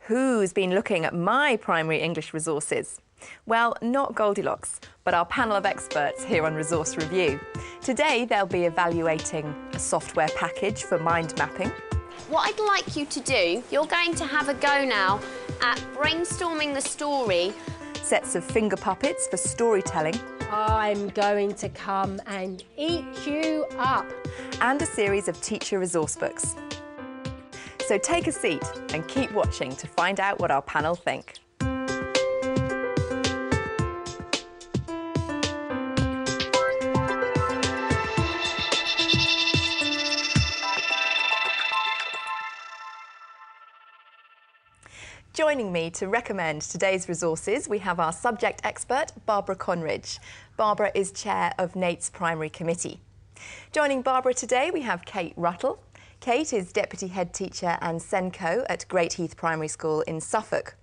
Who's been looking at my primary English resources? Well, not Goldilocks, but our panel of experts here on Resource Review. Today, they'll be evaluating a software package for mind mapping. What I'd like you to do, you're going to have a go now at brainstorming the story. Sets of finger puppets for storytelling. I'm going to come and eat you up. And a series of teacher resource books. So take a seat and keep watching to find out what our panel think. Joining me to recommend today's resources, we have our subject expert, Barbara Conridge. Barbara is chair of NATE's Primary Committee. Joining Barbara today, we have Kate Ruttle. Kate is Deputy Head Teacher and Senko at Great Heath Primary School in Suffolk.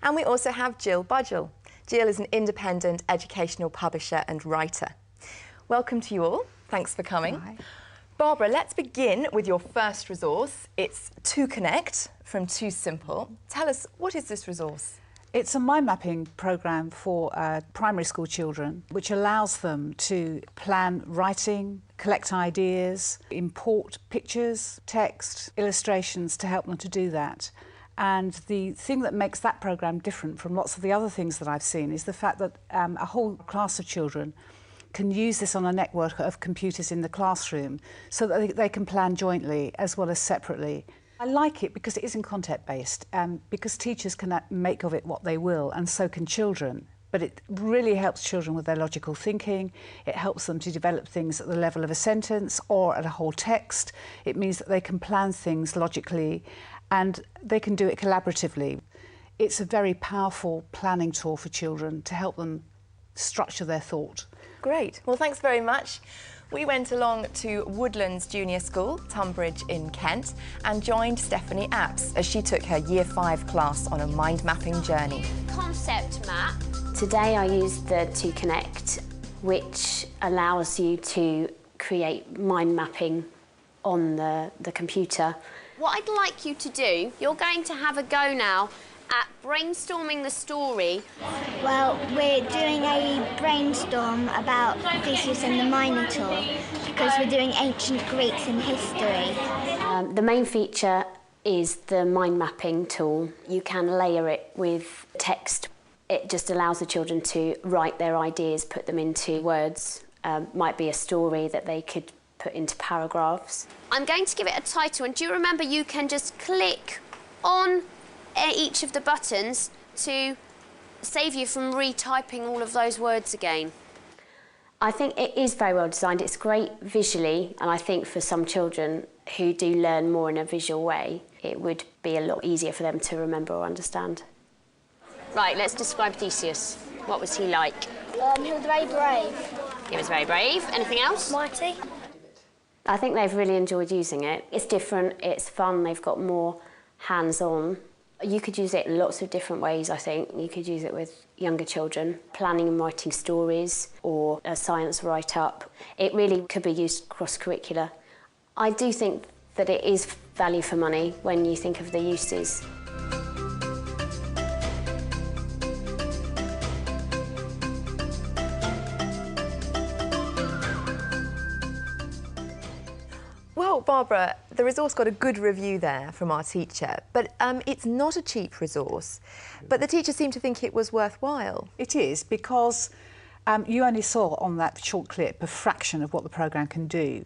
And we also have Jill Budgell. Jill is an independent educational publisher and writer. Welcome to you all. Thanks for coming. Hi. Barbara, let's begin with your first resource. It's To Connect from Too Simple. Tell us, what is this resource? It's a mind mapping programme for primary school children, which allows them to plan writing, collect ideas, import pictures, text, illustrations to help them to do that. And the thing that makes that programme different from lots of the other things that I've seen is the fact that a whole class of children can use this on a network of computers in the classroom so that they can plan jointly as well as separately. I like it because it isn't content-based, because teachers can make of it what they will, and so can children. But it really helps children with their logical thinking. It helps them to develop things at the level of a sentence or at a whole text. It means that they can plan things logically and they can do it collaboratively. It's a very powerful planning tool for children to help them structure their thought. Great. Well, thanks very much. We went along to Woodlands Junior School, Tunbridge in Kent, and joined Stephanie Apps as she took her Year 5 class on a mind mapping journey. Concept map. Today I used the To Connect, which allows you to create mind mapping on the computer. What I'd like you to do, you're going to have a go now at brainstorming the story. Well, we're doing a brainstorm about Theseus and the Minotaur because we're doing ancient Greeks in history. The main feature is the mind mapping tool. You can layer it with text. It just allows the children to write their ideas, put them into words. Might be a story that they could put into paragraphs. I'm going to give it a title, and do you remember you can just click on each of the buttons to save you from retyping all of those words again? I think it is very well designed. It's great visually, and I think for some children who do learn more in a visual way, it would be a lot easier for them to remember or understand. Right, let's describe Theseus. What was he like? He was very brave. He was very brave. Anything else? Mighty. I think they've really enjoyed using it. It's different, it's fun, they've got more hands-on. You could use it in lots of different ways, I think. You could use it with younger children, planning and writing stories or a science write-up. It really could be used cross-curricular. I do think that it is value for money when you think of the uses. Well, Barbara, the resource got a good review there from our teacher, but it's not a cheap resource, but the teacher seemed to think it was worthwhile. It is, because you only saw on that short clip a fraction of what the programme can do.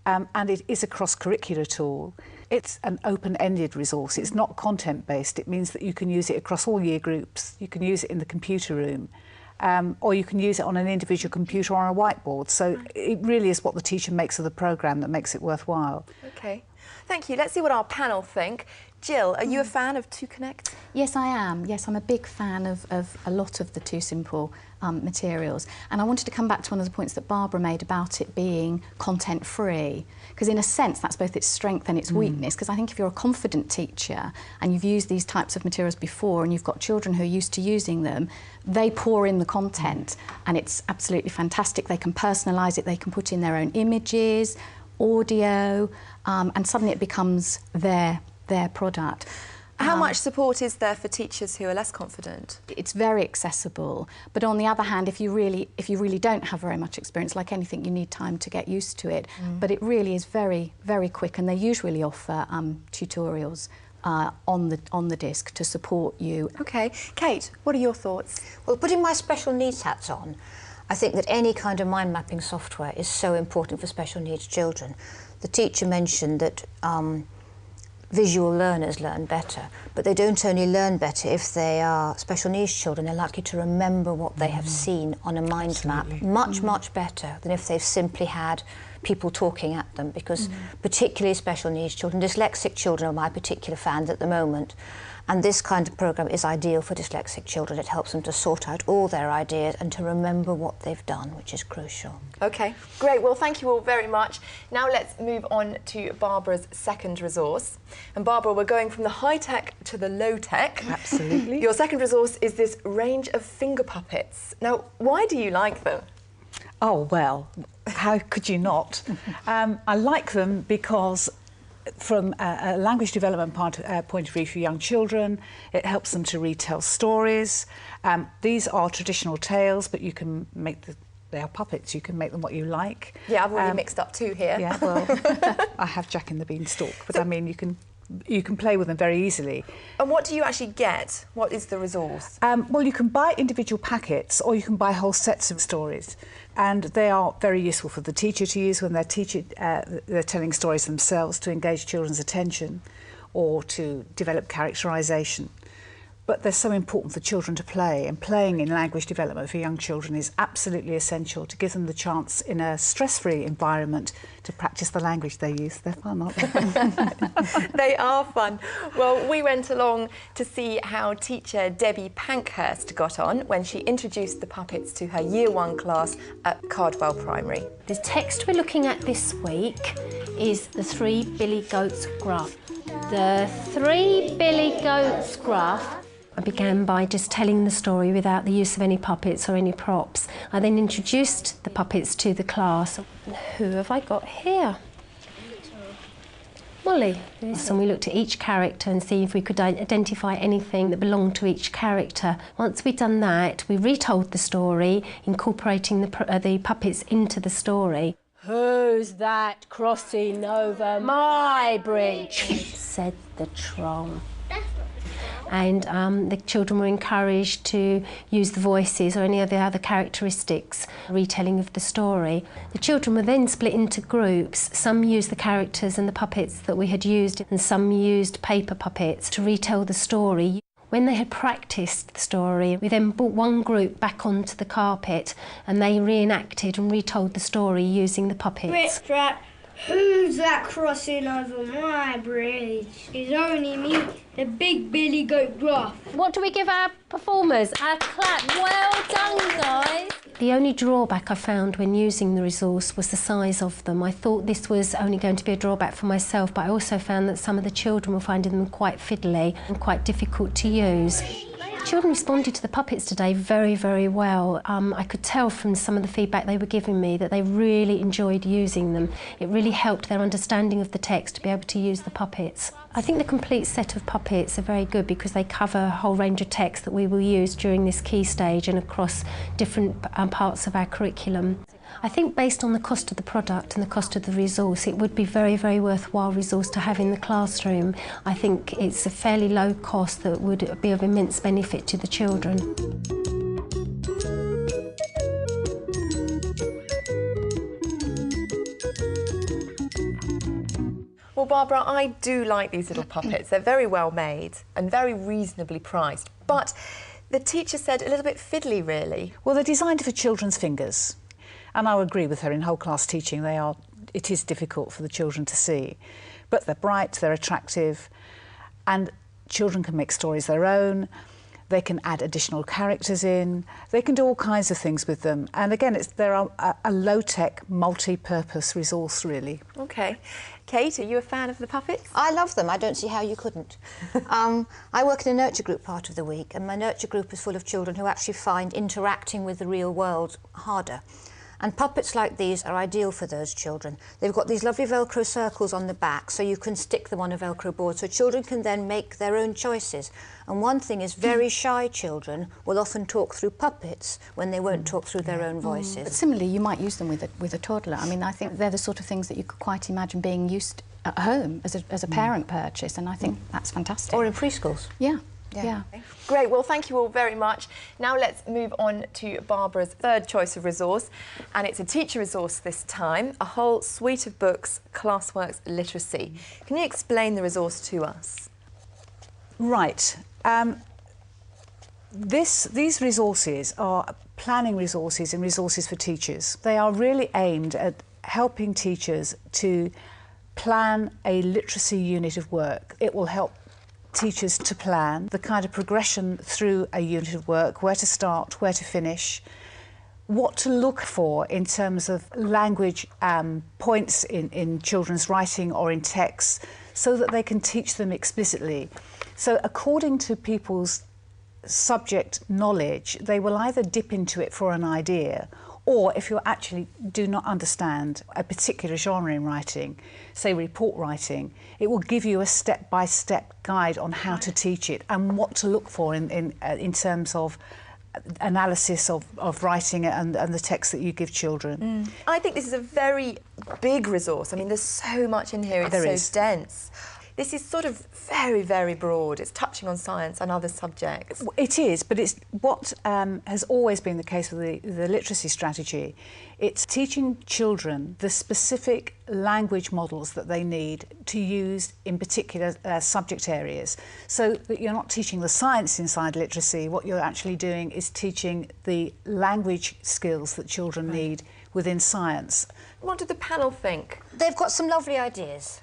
And it is a cross-curricular tool. It's an open-ended resource. It's not content-based. It means that you can use it across all year groups. You can use it in the computer room. Or you can use it on an individual computer or on a whiteboard. So it really is what the teacher makes of the programme that makes it worthwhile. OK. Thank you. Let's see what our panel think. Jill, are you a fan of To Connect? Yes, I am. Yes, I'm a big fan of a lot of the Too Simple materials. And I wanted to come back to one of the points that Barbara made about it being content-free, because in a sense that's both its strength and its weakness, because I think if you're a confident teacher and you've used these types of materials before and you've got children who are used to using them, they pour in the content and it's absolutely fantastic. They can personalise it, they can put in their own images, audio, and suddenly it becomes their product. How much support is there for teachers who are less confident? It's very accessible, but on the other hand, if you really don't have very much experience, like anything, you need time to get used to it. But it really is very, very quick, and they usually offer tutorials on the disc to support you. OK. Kate, what are your thoughts? Well, putting my special needs hats on, I think that any kind of mind mapping software is so important for special needs children. The teacher mentioned that visual learners learn better, but they don't only learn better if they are special needs children, they're likely to remember what they have seen on a mind map much better than if they've simply had people talking at them, because particularly special needs children, dyslexic children are my particular fans at the moment, and this kind of programme is ideal for dyslexic children. It helps them to sort out all their ideas and to remember what they've done, which is crucial. OK, great. Well, thank you all very much. Now let's move on to Barbara's second resource. And Barbara, we're going from the high-tech to the low-tech. Absolutely. Your second resource is this range of finger puppets. Now, why do you like them? Oh, well, how could you not? I like them because from a language development point of view for young children, it helps them to retell stories. These are traditional tales, but you can make they are puppets, you can make them what you like. Yeah, I've already mixed up two here. Yeah, well, I have Jack and the Beanstalk, but I mean, you can play with them very easily. And what do you actually get? What is the resource? Well, you can buy individual packets, or you can buy whole sets of stories. And they are very useful for the teacher to use when they're telling stories themselves, to engage children's attention or to develop characterisation. But they're so important for children to play, and playing in language development for young children is absolutely essential to give them the chance in a stress-free environment to practice the language they use. They're fun, aren't they? They are fun. Well, we went along to see how teacher Debbie Pankhurst got on when she introduced the puppets to her Year 1 class at Cardwell Primary. The text we're looking at this week is the Three Billy Goats Gruff. The Three Billy Goats Gruff. I began by just telling the story without the use of any puppets or any props. I then introduced the puppets to the class. Who have I got here? Molly. And we looked at each character and see if we could identify anything that belonged to each character. Once we'd done that, we retold the story, incorporating the puppets into the story. Who's that crossing over my bridge? Said the troll. And the children were encouraged to use the voices or any of the other characteristics, retelling of the story. The children were then split into groups. Some used the characters and the puppets that we had used, and some used paper puppets to retell the story. When they had practiced the story, we then brought one group back onto the carpet and they reenacted and retold the story using the puppets. Who's that crossing over my bridge? It's only me, the big Billy Goat Gruff. What do we give our performers? A clap. Well done, guys. The only drawback I found when using the resource was the size of them. I thought this was only going to be a drawback for myself, but I also found that some of the children were finding them quite fiddly and quite difficult to use. Children responded to the puppets today very, very well. I could tell from some of the feedback they were giving me that they really enjoyed using them. It really helped their understanding of the text to be able to use the puppets. I think the complete set of puppets are very good because they cover a whole range of text that we will use during this key stage and across different parts of our curriculum. I think based on the cost of the product and the cost of the resource, it would be very, very worthwhile resource to have in the classroom. I think it's a fairly low cost that would be of immense benefit to the children. Well, Barbara, I do like these little puppets. They're very well made and very reasonably priced. But the teacher said a little bit fiddly, really. Well, they're designed for children's fingers. And I agree with her, in whole class teaching it is difficult for the children to see. But they're bright, they're attractive, and children can make stories their own, they can add additional characters in, they can do all kinds of things with them. And again, they're a low-tech, multi-purpose resource, really. OK. Kate, are you a fan of the puppets? I love them. I don't see how you couldn't. I work in a nurture group part of the week, and my nurture group is full of children who actually find interacting with the real world harder. And puppets like these are ideal for those children. They've got these lovely Velcro circles on the back, so you can stick them on a Velcro board, so children can then make their own choices. And one thing is, very shy children will often talk through puppets when they won't talk through their own voices. But similarly, you might use them with a toddler. I mean, I think they're the sort of things that you could quite imagine being used at home as a parent purchase, and I think that's fantastic. Or in preschools. Yeah. Yeah. Great, well thank you all very much. Now let's move on to Barbara's third choice of resource, and it's a teacher resource this time, a whole suite of books, Classworks Literacy. Can you explain the resource to us? Right. These resources are planning resources and resources for teachers. They are really aimed at helping teachers to plan a literacy unit of work. It will help teachers to plan the kind of progression through a unit of work, where to start, where to finish, what to look for in terms of language points in children's writing or in text, so that they can teach them explicitly. So according to people's subject knowledge, they will either dip into it for an idea, or if you actually do not understand a particular genre in writing, say report writing, it will give you a step-by-step guide on how to teach it and what to look for in terms of analysis of writing and the text that you give children. I think this is a very big resource. I mean, there's so much in here, it's so dense. This is sort of very, very broad. It's touching on science and other subjects. It is, but it's what has always been the case with the literacy strategy. It's teaching children the specific language models that they need to use in particular subject areas. So that you're not teaching the science inside literacy, what you're actually doing is teaching the language skills that children need within science. What did the panel think? They've got some lovely ideas.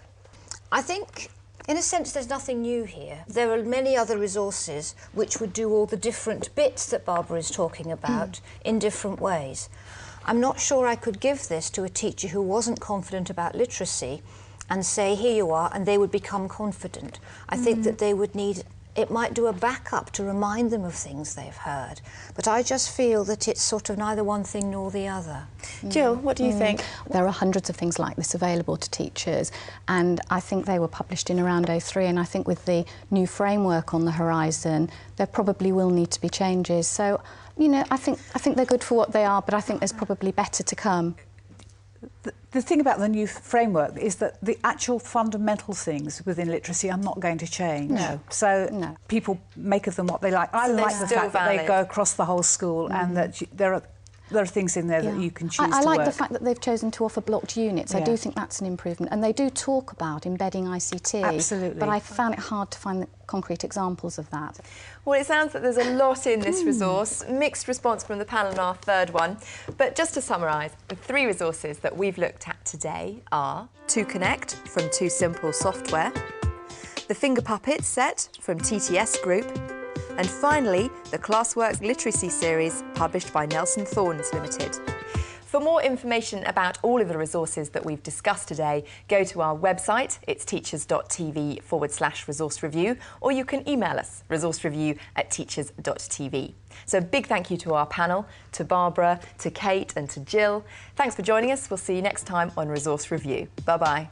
I think, in a sense, there's nothing new here. There are many other resources which would do all the different bits that Barbara is talking about in different ways. I'm not sure I could give this to a teacher who wasn't confident about literacy and say, here you are, and they would become confident. I think that they would need, it might do a backup to remind them of things they've heard. But I just feel that it's sort of neither one thing nor the other. Jill, what do you think? There are hundreds of things like this available to teachers, and I think they were published in around 03, and I think with the new framework on the horizon, there probably will need to be changes. So, you know, I think they're good for what they are, but I think there's probably better to come. The thing about the new framework is that the actual fundamental things within literacy are not going to change. No. So people make of them what they like. I like the fact that they go across the whole school and that there are things in there that you can choose to I like work. the fact that they've chosen to offer blocked units. I do think that's an improvement. And they do talk about embedding ICT. Absolutely. But I found it hard to find the concrete examples of that. Well, it sounds that there's a lot in this resource. Mixed response from the panel on our third one. But just to summarise, the three resources that we've looked at today are To Connect from Too Simple Software, the Finger Puppets set from TTS Group, and finally, the Classworks Literacy Series published by Nelson Thorns Limited. For more information about all of the resources that we've discussed today, go to our website, it's teachers.tv/resource review, or you can email us, resourcereview@teachers.tv. So a big thank you to our panel, to Barbara, to Kate and to Jill. Thanks for joining us. We'll see you next time on Resource Review. Bye-bye.